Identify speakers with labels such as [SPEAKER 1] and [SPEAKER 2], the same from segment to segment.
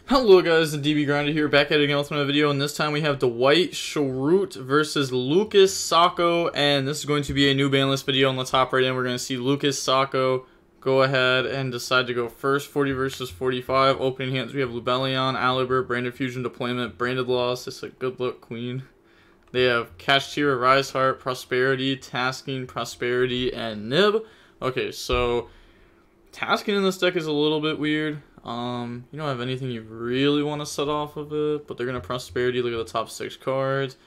[SPEAKER 1] Hello guys, the DB Grinder here, back at it again with another video, and this time we have Dwight Schrute versus Lucas Sacco, and this is going to be a new ban list video. And let's hop right in. We're going to see Lucas Sacco go ahead and decide to go first, 40 versus 45. Opening hands, we have Lubellion, Aliber, Branded Fusion, Deployment, Branded Loss. It's a good luck queen. They have Kashtira, Rise Heart, Prosperity, Tasking, Prosperity, and Nib. Okay, so Tasking in this deck is a little bit weird. You don't have anything you really want to set off of it, but they're going to Prosperity. Look at the top 6 cards.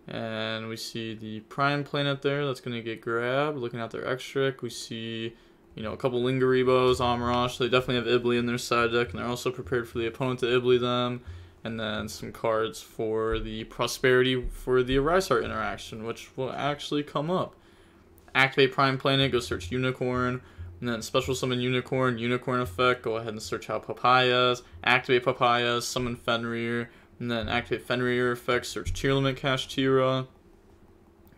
[SPEAKER 1] And we see the Prime Planet there. That's going to get grabbed. Looking at their Extric, we see, you know, a couple Lingaribos, Amarash. They definitely have Ibly in their side deck, and they're also prepared for the opponent to Ibly them. And then some cards for the Prosperity for the Rise Heart interaction, which will actually come up. Activate Prime Planet, go search Unicorn. And then special summon Unicorn, Unicorn effect, go ahead and search out Papayas, activate Papayas, summon Fenrir, and then activate Fenrir effect, search Tearlament Kashtira,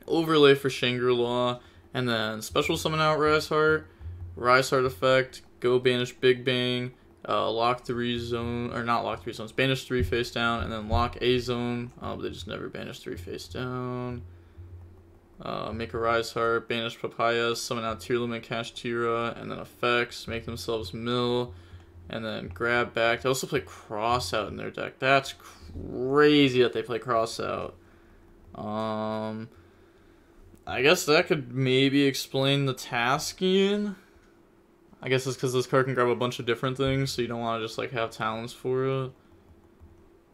[SPEAKER 1] overlay for Shangri-La, and then special summon out Rise Heart effect, go banish Big Bang, lock 3 zone, or not lock 3 zones, banish 3 face down, and then lock a zone. They just never banish 3 face down. Make a Rise Heart, banish Papayas, summon out Tearlament Kashtira, and then effects, make themselves mill, and then grab back. They also play Cross Out in their deck. That's crazy that they play Cross Out. I guess that could maybe explain the tasking. I guess it's because this card can grab a bunch of different things, so you don't want to just like have talents for it.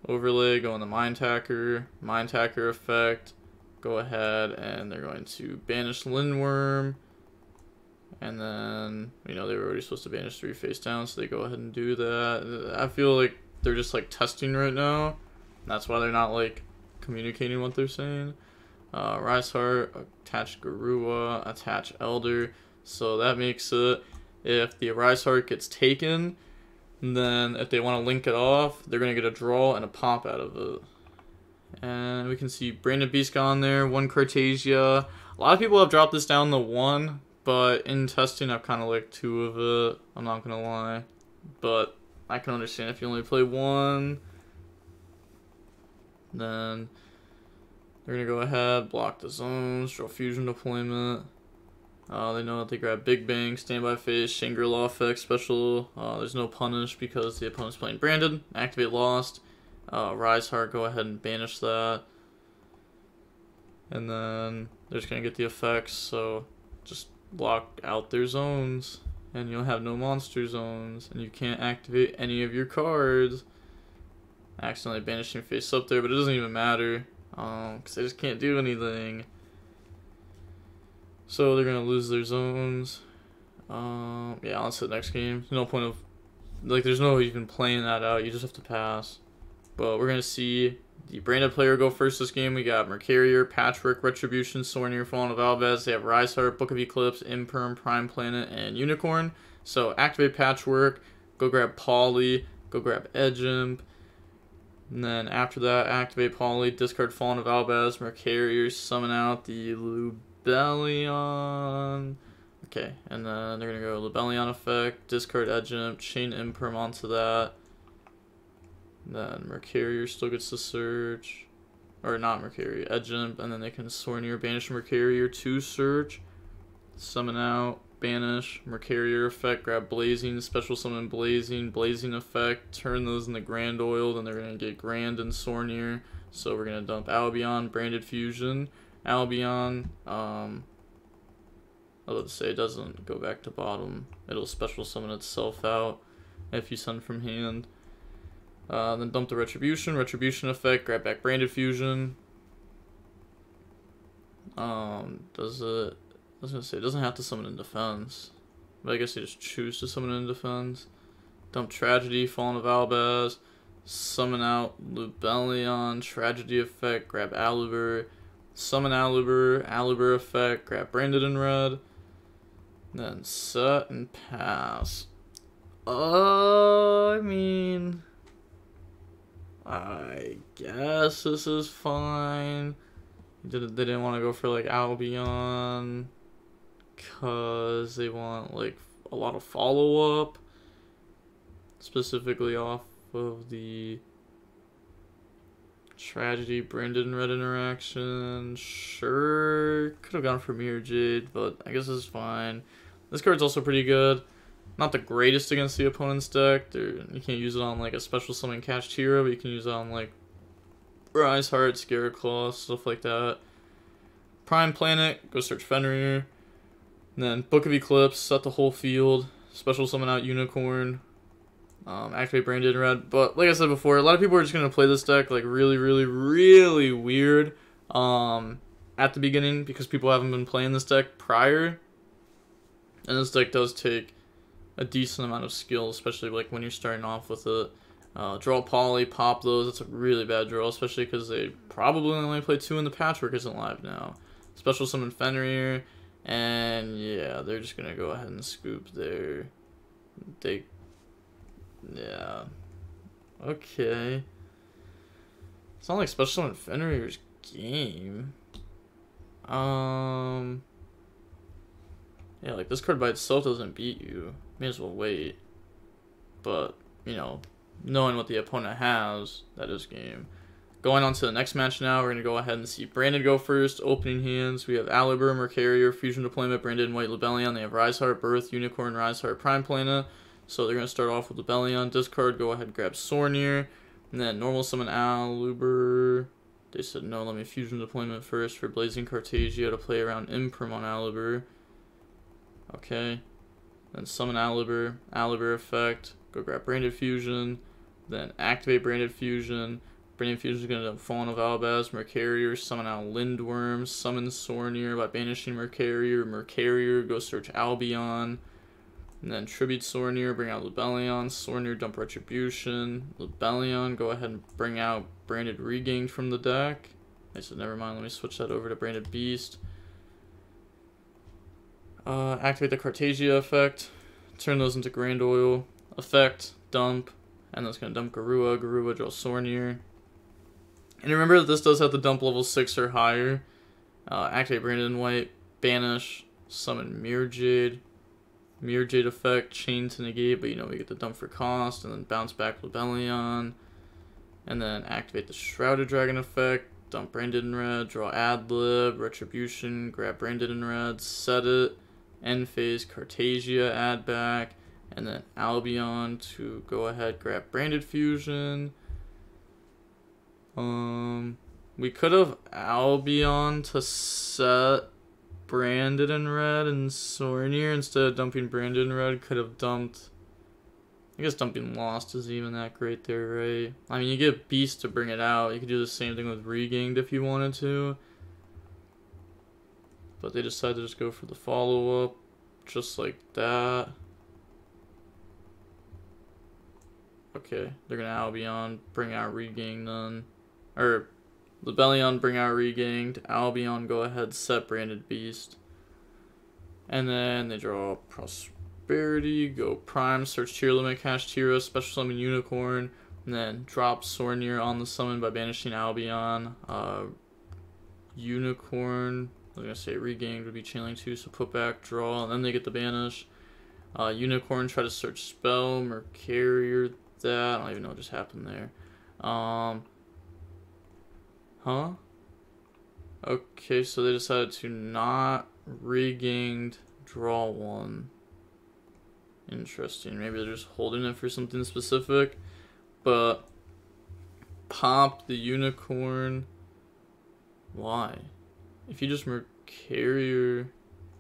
[SPEAKER 1] Overlay, go on the Mind Tacker effect. Go ahead and they're going to banish Lindworm, and then, you know, they were already supposed to banish 3 face down, so they go ahead and do that. I feel like they're just like testing right now. That's why they're not like communicating what they're saying. Rise Heart, attach Garua, attach Elder. So that makes it, if the Rise Heart gets taken, then if they want to link it off, they're going to get a draw and a pop out of it. And we can see Branded Beast on there, 1 Cartesia. A lot of people have dropped this down to 1, but in testing I've kind of liked 2 of it. I'm not going to lie. But I can understand if you only play 1. Then they're going to go ahead, block the zones, draw Fusion Deployment. They know that they grab Big Bang, Standby Phase, Shangri-La effect, special. There's no punish because the opponent's playing Branded. Activate Lost. Rise Heart, go ahead and banish that. And then they're just going to get the effects, so just block out their zones. And you'll have no monster zones, and you can't activate any of your cards. Accidentally banishing face up there, but it doesn't even matter, because they just can't do anything. So they're going to lose their zones. Yeah, on to the next game. There's no point of, like, there's no even playing that out, you just have to pass. But we're going to see the Branded player go first this game. We got Mercurier, Patchwork, Retribution, Sornier, Fallen of Alvez. They have Rise Heart, Book of Eclipse, Imperm, Prime Planet, and Unicorn. So activate Patchwork, go grab Poly, go grab Edgeimp. And then after that, activate Poly, discard Fallen of Alvez, Mercurier, summon out the Lubellion. Okay, and then they're going to go Lubellion effect, discard Edgeimp, chain Imperm onto that. Then Mercurier still gets to search, or not Mercurier, Edgeimp, and then they can Sornier, banish Mercurier to search, summon out, banish, Mercurier effect, grab Blazing, special summon Blazing, Blazing effect, turn those into Grand Oil, then they're going to get Grand and Sornier, so we're going to dump Albion, Branded Fusion, Albion, I was about to say it doesn't go back to bottom, it'll special summon itself out if you send from hand. Then dump the Retribution effect, grab back Branded Fusion. Does it, I was gonna say, it doesn't have to summon in defense, but I guess they just choose to summon in defense. Dump Tragedy, Fallen of Albaz, summon out Lubellion, Tragedy effect, grab Aliber, summon Aliber effect, grab Branded in red, then set and pass. I mean, I guess this is fine. They didn't want to go for like Albion because they want like a lot of follow-up, specifically off of the Tragedy Branded Red interaction. Sure, could have gone for Mirror Jade, but I guess it's fine. This card's also pretty good. Not the greatest against the opponent's deck. You can't use it on like a special summon Kashtira, but you can use it on like Rise Heart, Scareclaw, stuff like that. Prime Planet, go search Fenrir. And then Book of Eclipse, set the whole field. Special summon out Unicorn. Activate Branded Red. But like I said before, a lot of people are just going to play this deck like really weird at the beginning because people haven't been playing this deck prior. And this deck does take a decent amount of skill, especially like when you're starting off with it. Draw Poly, pop those. That's a really bad draw, especially because they probably only play 2 and the Patchwork isn't live now. Special summon Fenrir, and yeah, they're just gonna go ahead and scoop there. Yeah, okay. It's not like special summon Fenrir's game. Yeah, like this card by itself doesn't beat you. May as well wait. But you know, knowing what the opponent has, that is game. Going on to the next match now, we're going to go ahead and see Branded go first. Opening hands, we have Alibur, Mercarier, Fusion Deployment, Branded, and White Lebellion. They have Rise Heart, Birth, Unicorn, Rise Heart, Prime Planet. So they're going to start off with Lebellion. Discard, go ahead and grab Sornier. And then normal summon Alibur. They said no, let me Fusion Deployment first for Blazing Cartesia to play around Imprim on Alibur. Okay. Then summon Alibur. Alibur effect. Go grab Branded Fusion. Then activate Branded Fusion. Branded Fusion is going to Fawn of Albaz, Mercarier, summon out Lindworm, summon Sornier by banishing Mercarier. Mercarier, go search Albion. And then tribute Sornier, bring out Lebellion. Sornier, dump Retribution. Lebellion, go ahead and bring out Branded Regained from the deck. I said never mind, let me switch that over to Branded Beast. Activate the Cartesia effect. Turn those into Grand Oil. Effect, dump. And that's going to dump Garua. Garua, draw Sornier. And remember that this does have to dump level 6 or higher. Activate Branded in White. Banish. Summon Mirror Jade. Mirror Jade effect. Chain to negate, but you know we get the dump for cost. And then bounce back Lebellion. And then activate the Shrouded Dragon effect. Dump Branded in Red. Draw Adlib. Retribution. Grab Branded in Red. Set it. End phase. Cartesia. Add back. And then Albion to go ahead, grab Branded Fusion. We could have Albion to set Branded in Red and Sornier instead of dumping Branded in Red. Could have dumped. I guess dumping Lost is even that great there, right? I mean, you get Beast to bring it out. You could do the same thing with Regained if you wanted to. But they decided to just go for the follow-up, just like that. Okay, they're gonna Albion, bring out Regained then. Or, Lebellion, bring out Regained. Albion, go ahead, set Branded Beast. And then they draw Prosperity, go Prime, search tier limit, Kashtira, special summon Unicorn. And then drop Sornier on the summon by banishing Albion. Unicorn, I was gonna say Regained would be channeling too, so put back, draw, and then they get the banish. Unicorn, try to search spell, Mercarier. That I don't even know what just happened there. Okay, so they decided to not Regained, draw 1. Interesting. Maybe they're just holding it for something specific. But pop the Unicorn. Why? If you just Mercarier.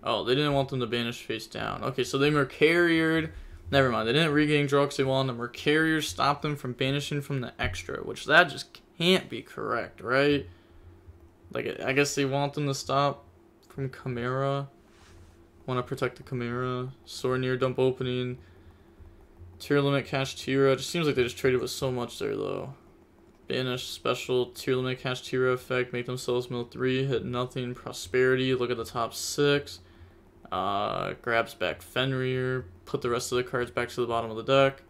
[SPEAKER 1] Oh, they didn't want them to banish face down. Okay, so they Mercariered. Never mind, they didn't Regain draw because they wanted the Mercarier stop them from banishing from the extra, which that just can't be correct, right? Like, I guess they want them to stop from Chimera. Want to protect the Chimera. Sornier, dump opening. Tier limit, Kashtira. It just seems like they just traded with so much there, though. Banish, special, tier limit, Kashtira effect, make themselves mill 3, hit nothing, Prosperity, look at the top 6. Grabs back Fenrir, put the rest of the cards back to the bottom of the deck.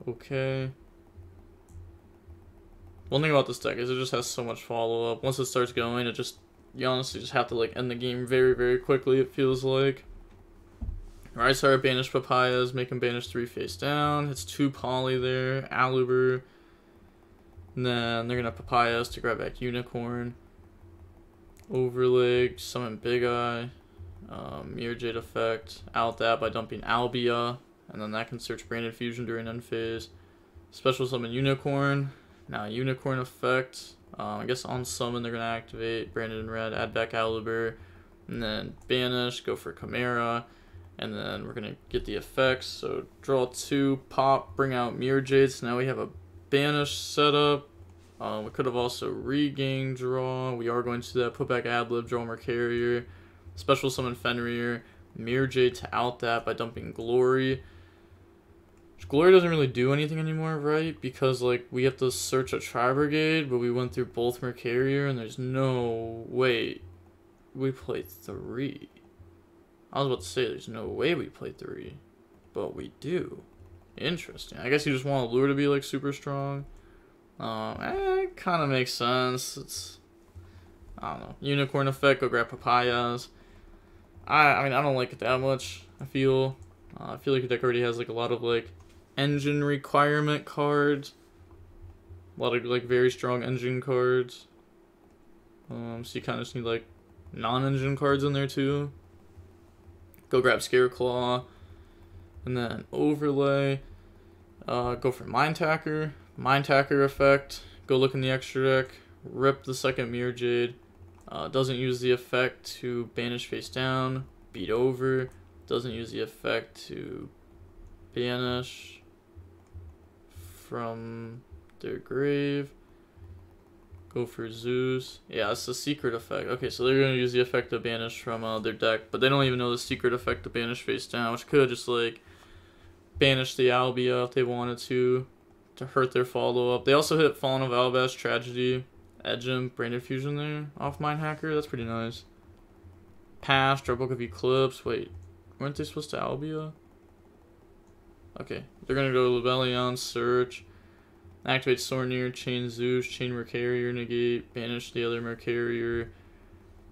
[SPEAKER 1] Okay. One thing about this deck is it just has so much follow-up. Once it starts going, you honestly just have to like end the game very quickly, it feels like. Rise Heart, banish Papayas, make him banish 3 face down. It's 2 Poly there, Aluber. And then they're gonna Papayas to grab back Unicorn. Overleg, summon Big Eye. Mirror Jade effect, out that by dumping Albia. And then that can search Branded Fusion during end phase. Special summon Unicorn. Now Unicorn effect. I guess on summon they're gonna activate Branded in red, add back Aluber. And then banish, go for Chimera. And then we're going to get the effects. So draw 2, pop, bring out Mirror Jade. So now we have a banish setup. We could have also regained draw. We are going to do that. Put back Adlib, draw more carrier. Special summon Fenrir. Mirror Jade to out that by dumping Glory. Glory doesn't really do anything anymore, right? Because like we have to search a Tri-Brigade, but we went through both Mercarier and there's no way we played 3. I was about to say there's no way we played 3, but we do. Interesting. I guess you just want Lure to be like super strong. It kind of makes sense. It's, I don't know. Unicorn effect, go grab Papayas. I mean, I don't like it that much. I feel like your deck already has like a lot of like engine requirement cards. A lot of like very strong engine cards. So you kind of just need like non-engine cards in there too. Go grab Scareclaw, and then overlay. Go for Mind Tacker. Mind Tacker effect. Go look in the extra deck. Rip the second Mirror Jade. Doesn't use the effect to banish face down. Beat over. Doesn't use the effect to banish from their grave. Go for Zeus. Yeah, it's the secret effect. Okay, so they're going to use the effect to banish from their deck, but they don't even know the secret effect to banish face down, which could just like banish the Albia if they wanted to hurt their follow-up. They also hit Fallen of Albas, Tragedy, Edgem, Branded Fusion there off Mind Hacker. That's pretty nice. Pass, draw Book of Eclipse. Wait, weren't they supposed to Albia? Okay, they're going to go Lebellion, Search. Activate Sornier, chain Zeus, chain Mercarier, negate, banish the other Mercarier.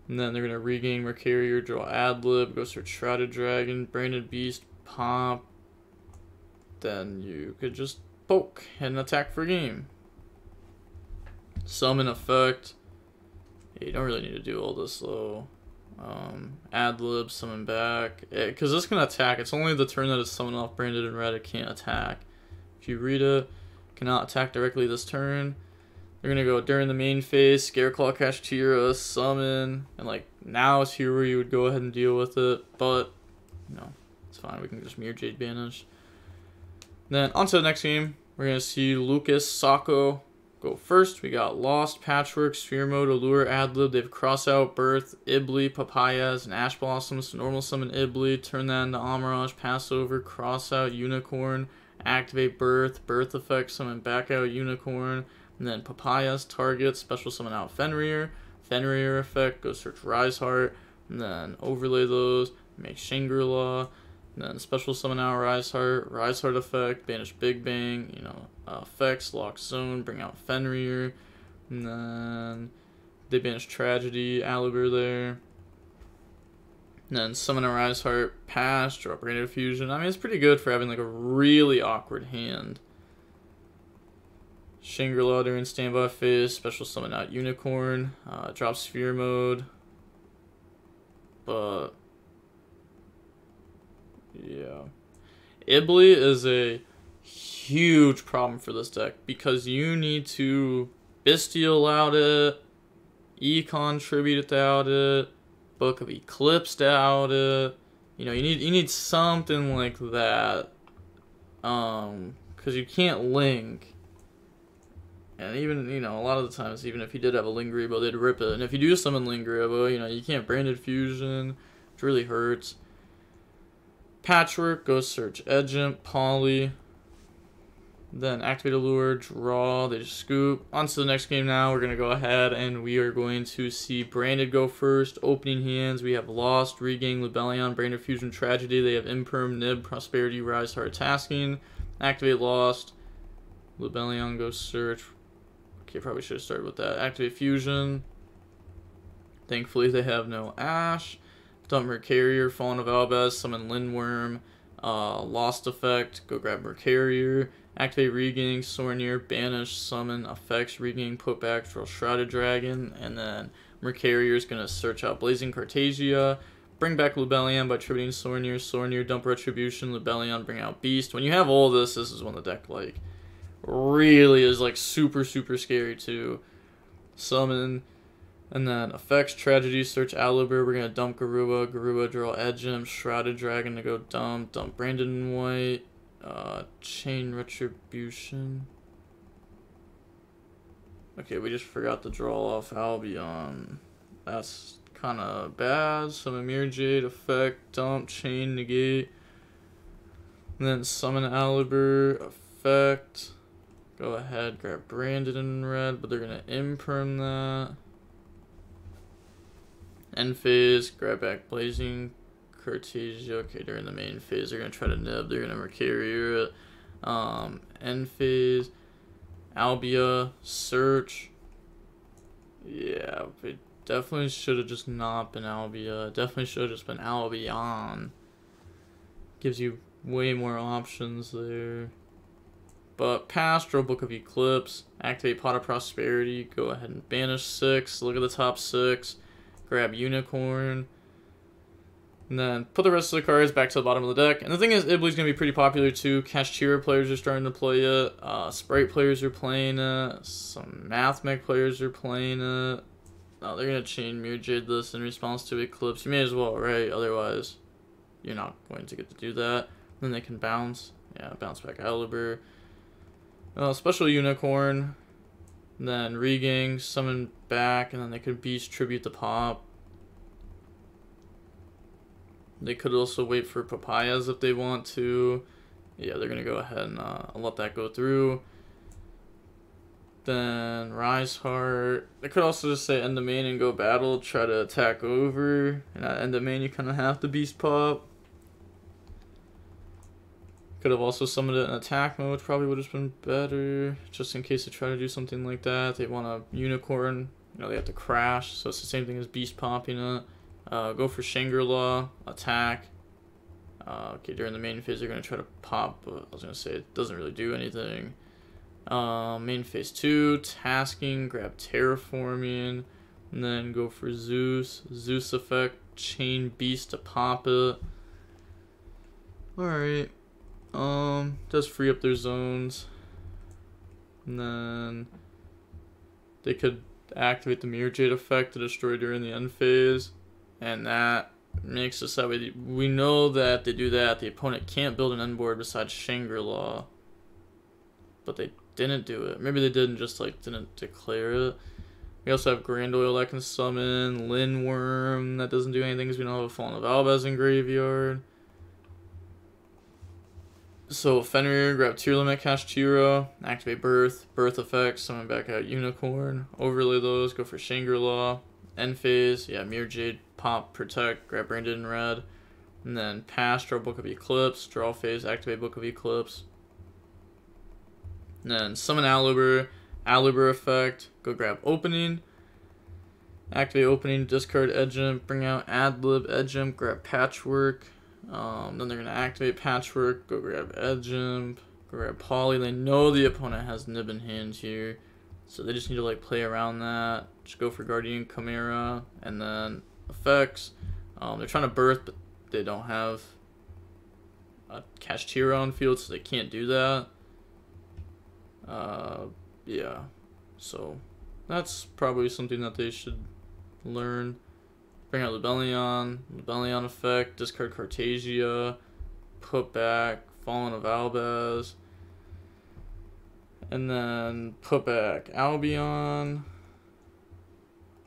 [SPEAKER 1] And then they're going to regain Mercarier, draw Adlib, go search Shrouded Dragon, Branded Beast, pop. Then you could just poke and attack for game. Summon effect. Yeah, you don't really need to do all this though. Adlib, summon back. Because this can attack. It's only the turn that it's summoned off Branded in red, it can't attack. If you read it, cannot attack directly this turn. They're gonna go during the main phase, Scareclaw, Kashtira, summon, and like now is here where you would go ahead and deal with it, but you know, it's fine, we can just Mirror Jade banish. Then on to the next game, we're gonna see Lucas, Sako go first. We got Lost, Patchwork, Sphere Mode, Allure, Adlib. They have Cross Out, Birth, Ibli, Papayas, and Ash Blossoms. So normal summon Ibli, turn that into Amarage, pass over, Cross Out, Unicorn. Activate Birth, Birth effect, summon back out Unicorn, and then Papayas, target, special summon out Fenrir, Fenrir effect, go search Rise Heart, and then overlay those, make Shangri-La, and then special summon out Rise Heart effect, banish Big Bang, you know, effects, lock zone, bring out Fenrir, and then they banish Tragedy, Aluber there. And then summon a Rise Heart, pass, draw Branded Fusion. I mean, it's pretty good for having like a really awkward hand. Shangri-La during standby phase, special summon out Unicorn, drop Sphere Mode. But yeah, Ibli is a huge problem for this deck because you need to Bestial out it, Econ Tribute out it, Book of Eclipse out it. You know, you need something like that. Because you can't link. And even, you know, a lot of the times, even if you did have a Lingribo, they'd rip it. And if you do summon Lingribo, you know, you can't Branded Fusion. It really hurts. Patchwork, go search Edgent, Poly. Then activate Allure, draw, they just scoop. On to the next game now. We're going to go ahead and we are going to see Branded go first. Opening hands, we have Lost, Regain, Lebellion, Branded Fusion, Tragedy. They have Imperm, Nib, Prosperity, Rise, Heart, Tasking. Activate Lost. Lebellion, go search. Okay, probably should have started with that. Activate Fusion. Thankfully, they have no Ash. dump Mercarrier, Fallen of Albaz, summon Lindworm, Lost Effect, go grab Mercarrier, activate Regain, Sornier, banish, summon, effects, Regain, put back, draw Shrouded Dragon, and then Mercarrier is going to search out Blazing Cartesia, bring back Lubellion by tributing Sornier, Sornier, dump Retribution, Lubellion, bring out Beast. When you have all this, this is when the deck, like, really is, like, super scary too. Summon, and then effects, Tragedy, search Alibur, we're going to dump Garua, draw Edgem, Shrouded Dragon to go dump Brandon White, Chain Retribution. Okay, we just forgot to draw off Albion. That's kind of bad. Summon Mirror Jade, effect, dump, Chain, negate. And then summon Alibur, effect. Go ahead, grab Brandon in red, but they're going to imperm that. End phase, grab back Blazing Cartesia. Okay, during the main phase, they're going to try to nib. They're going to Mercarrier it. End phase, Albia, search. Yeah, it definitely should have just not been Albia. Definitely should have just been Albion. Gives you way more options there. But pass, draw Book of Eclipse, activate Pot of Prosperity, go ahead and banish 6, look at the top 6, grab Unicorn, and then put the rest of the cards back to the bottom of the deck. And the thing is, Ibli's going to be pretty popular too. Kashtira players are starting to play it, Sprite players are playing it, some Math Mech players are playing it. They're going to chain Mirror Jade this in response to Eclipse. You may as well, right? Otherwise, you're not going to get to do that. Then they can bounce. Yeah, bounce back Alibur. Special Unicorn, then Regain, summon back, and then they could Beast Tribute the Pop. They could also wait for Papayas if they want to. Yeah, they're going to go ahead and let that go through. Then Rise Heart. They could also just say end the main and go battle, try to attack over. And at end the main, you kind of have to Beast Pop. Could have also summoned it in attack mode, probably would have been better, just in case they try to do something like that. They want a Unicorn, you know, they have to crash, so it's the same thing as Beast popping it. Go for Shangri-La, attack. Okay, during the main phase they're going to try to pop, but I was going to say it doesn't really do anything. Main phase 2, tasking, grab Terraforming, and then go for Zeus effect, chain Beast to pop it. Alright. Does free up their zones. And then they could activate the Mirror Jade effect to destroy during the end phase. And that makes us that way. We know that they do that. The opponent can't build an end board besides Shangri-La. But they didn't do it. Maybe they didn't, just like didn't declare it. We also have Grand Oil that can summon. Lindworm that doesn't do anything because we don't have a Fallen of Albaz in graveyard. So Fenrir, grab Tier Limit Kashtira, activate Birth effects, summon back out Unicorn, overlay those, go for Shangri-La, end phase, yeah, Mirror Jade, pop, protect, grab Brandon in red, and then pass, draw Book of Eclipse, draw phase, activate Book of Eclipse, and then summon Alibur effect, go grab Opening, activate Opening, discard Edgem, bring out Adlib Edgem, grab Patchwork. Then they're going to activate Patchwork, go grab Edgem, go grab Poly. They know the opponent has Nib in hand here, so they just need to like play around that. Just go for Guardian Chimera, and then effects. They're trying to Birth, but they don't have a Kashtira on field, so they can't do that. Yeah, so that's probably something that they should learn. Bring out Lubellion effect, discard Cartesia, put back Fallen of Albaz, and then put back Albion.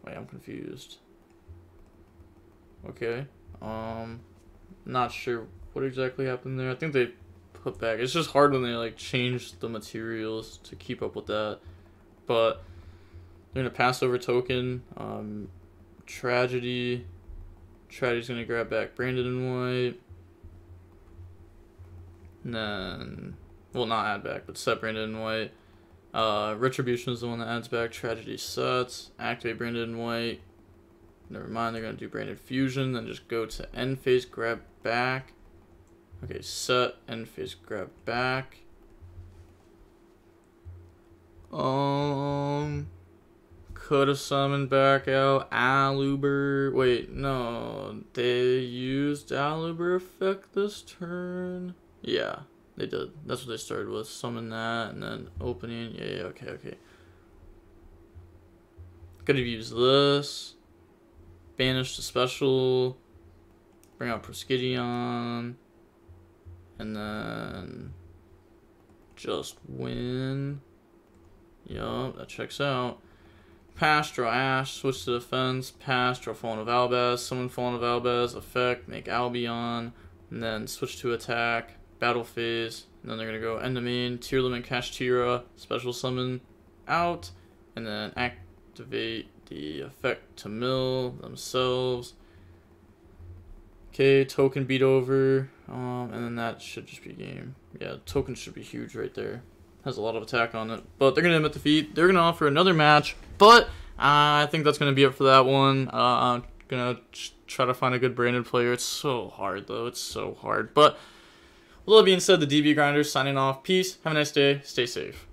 [SPEAKER 1] Wait, I'm confused. Okay, not sure what exactly happened there. I think they put back. It's just hard when they like change the materials to keep up with that. But they're gonna pass over token. Tragedy's gonna grab back Brandon and White. And then, well, not add back, but set Brandon and White. Retribution is the one that adds back. Tragedy sets. Activate Brandon and White. Never mind, they're going to do branded fusion, then just go to end phase, grab back. Okay, set, end phase, grab back. Could have summoned back out Aluber. Wait, no, they used Aluber effect this turn. Yeah, they did. That's what they started with. Summon that and then opening. Yeah, okay. Could have used this. Banish the special. Bring out Proskydion. And then just win. Yup, that checks out. Pass, draw Ash, switch to defense, pass, draw Fallen of Albaz, summon Fallen of Albaz, effect, make Albion, and then switch to attack, battle phase, and then they're going to go end the main, tier limit Kashtira, special summon out, and then activate the effect to mill themselves. Okay, token beat over, and then that should just be game. Yeah, token should be huge right there. Has a lot of attack on it, but they're gonna admit defeat. They're gonna offer another match, but I think that's gonna be it for that one. I'm gonna try to find a good branded player. It's so hard though. It's so hard. But with all that being said, the DB Grinders signing off. Peace. Have a nice day. Stay safe.